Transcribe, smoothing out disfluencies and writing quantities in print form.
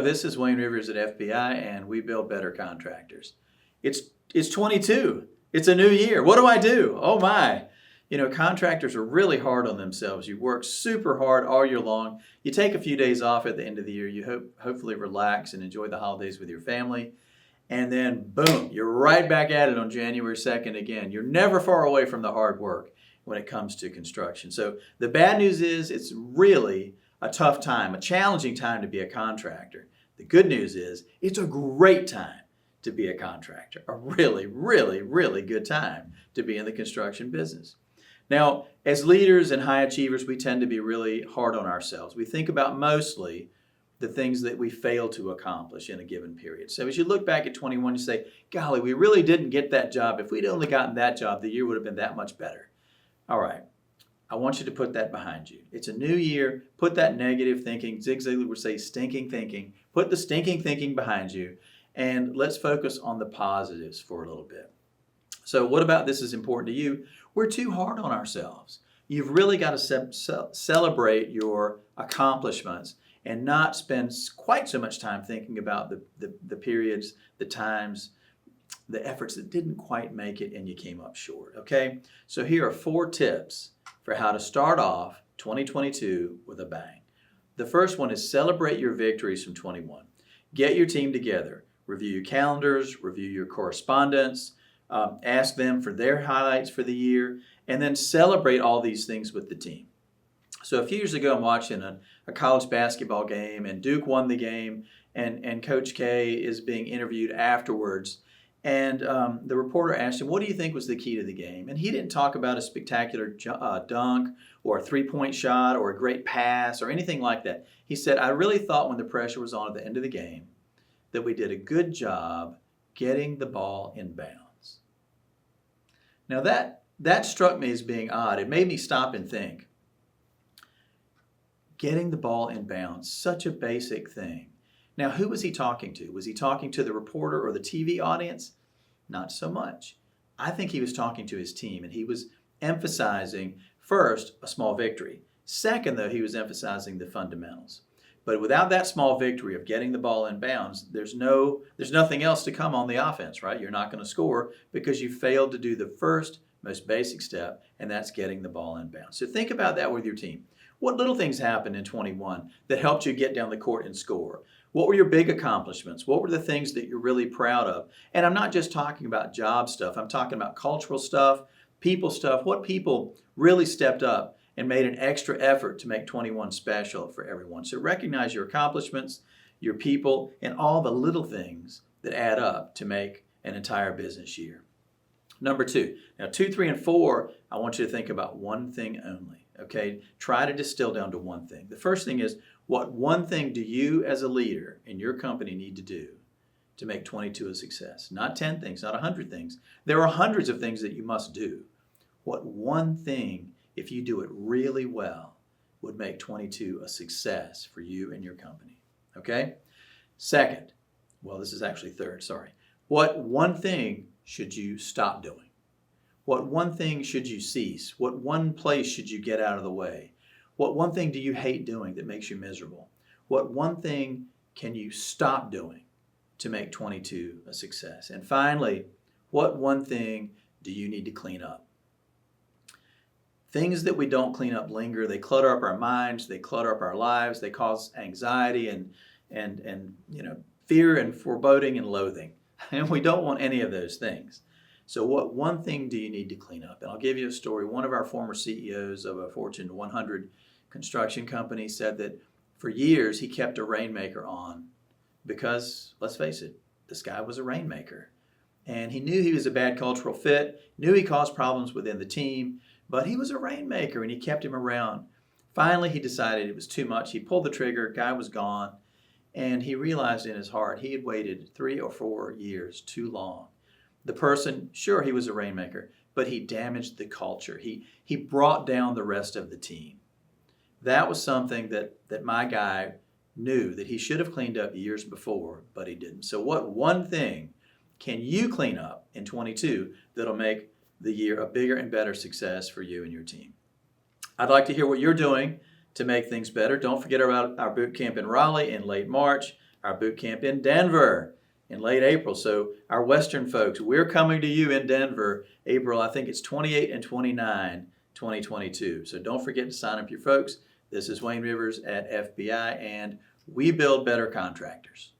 this is Wayne Rivers at FBI, and we build better contractors. It's 22. It's a new year. What do I do? Oh my. Contractors are really hard on themselves. You work super hard all year long. You take a few days off at the end of the year. You hopefully relax and enjoy the holidays with your family. And then, boom, you're right back at it on January 2nd again. You're never far away from the hard work when it comes to construction. So the bad news is it's really a tough time, a challenging time to be a contractor. The good news is it's a great time to be a contractor, a really, really, really good time to be in the construction business. Now, as leaders and high achievers, we tend to be really hard on ourselves. We think about mostly the things that we fail to accomplish in a given period. So as you look back at 21, you say, golly, we really didn't get that job. If we'd only gotten that job, the year would have been that much better. All right, I want you to put that behind you. It's a new year. Put that negative thinking. Zig Ziglar would say stinking thinking. Put the stinking thinking behind you, and let's focus on the positives for a little bit. So what about this is important to you? We're too hard on ourselves. You've really got to celebrate your accomplishments and not spend quite so much time thinking about the periods, the times, the efforts that didn't quite make it and you came up short, okay? So here are 4 tips for how to start off 2022 with a bang. The first one is celebrate your victories from 21. Get your team together. Review your calendars, review your correspondence, ask them for their highlights for the year, and then celebrate all these things with the team. So a few years ago, I'm watching a college basketball game, and Duke won the game, and Coach K is being interviewed afterwards. And the reporter asked him, what do you think was the key to the game? And he didn't talk about a spectacular dunk or a three-point shot or a great pass or anything like that. He said, I really thought when the pressure was on at the end of the game that we did a good job getting the ball in bounds. Now that struck me as being odd. It made me stop and think. Getting the ball in bounds, such a basic thing. Now, who was he talking to? Was he talking to the reporter or the TV audience? Not so much. I think he was talking to his team, and he was emphasizing, first, a small victory. Second, though, he was emphasizing the fundamentals. But without that small victory of getting the ball in bounds, there's nothing else to come on the offense, right? You're not going to score because you failed to do the first, most basic step, and that's getting the ball in bounds. So think about that with your team. What little things happened in 21 that helped you get down the court and score? What were your big accomplishments? What were the things that you're really proud of? And I'm not just talking about job stuff. I'm talking about cultural stuff, people stuff. What people really stepped up and made an extra effort to make 21 special for everyone. So recognize your accomplishments, your people, and all the little things that add up to make an entire business year. Number 2. Now 2, 3, and 4, I want you to think about one thing only. Okay? Try to distill down to one thing. The first thing is, what one thing do you as a leader in your company need to do to make 22 a success? Not 10 things, not 100 things. There are hundreds of things that you must do. What one thing, if you do it really well, would make 22 a success for you and your company? Okay? Second, well, this is actually third, sorry. What one thing should you stop doing? What one thing should you cease? What one place should you get out of the way? What one thing do you hate doing that makes you miserable? What one thing can you stop doing to make 22 a success? And finally, what one thing do you need to clean up? Things that we don't clean up linger. They clutter up our minds. They clutter up our lives. They cause anxiety and fear and foreboding and loathing. And we don't want any of those things. So what one thing do you need to clean up? And I'll give you a story. One of our former CEOs of a Fortune 100 construction company said that for years he kept a rainmaker on because, let's face it, this guy was a rainmaker. And he knew he was a bad cultural fit, knew he caused problems within the team, but he was a rainmaker and he kept him around. Finally, he decided it was too much. He pulled the trigger, guy was gone, and he realized in his heart he had waited 3 or 4 years too long. The person, sure, he was a rainmaker, but he damaged the culture. He brought down the rest of the team. That was something that my guy knew that he should have cleaned up years before, but he didn't. So what one thing can you clean up in 22 that'll make the year a bigger and better success for you and your team? I'd like to hear what you're doing to make things better. Don't forget about our boot camp in Raleigh in late March. our boot camp in Denver in late April. So our Western folks, we're coming to you in Denver, April, I think it's 28 and 29, 2022. So don't forget to sign up your folks. This is Wayne Rivers at FBI, and we build better contractors.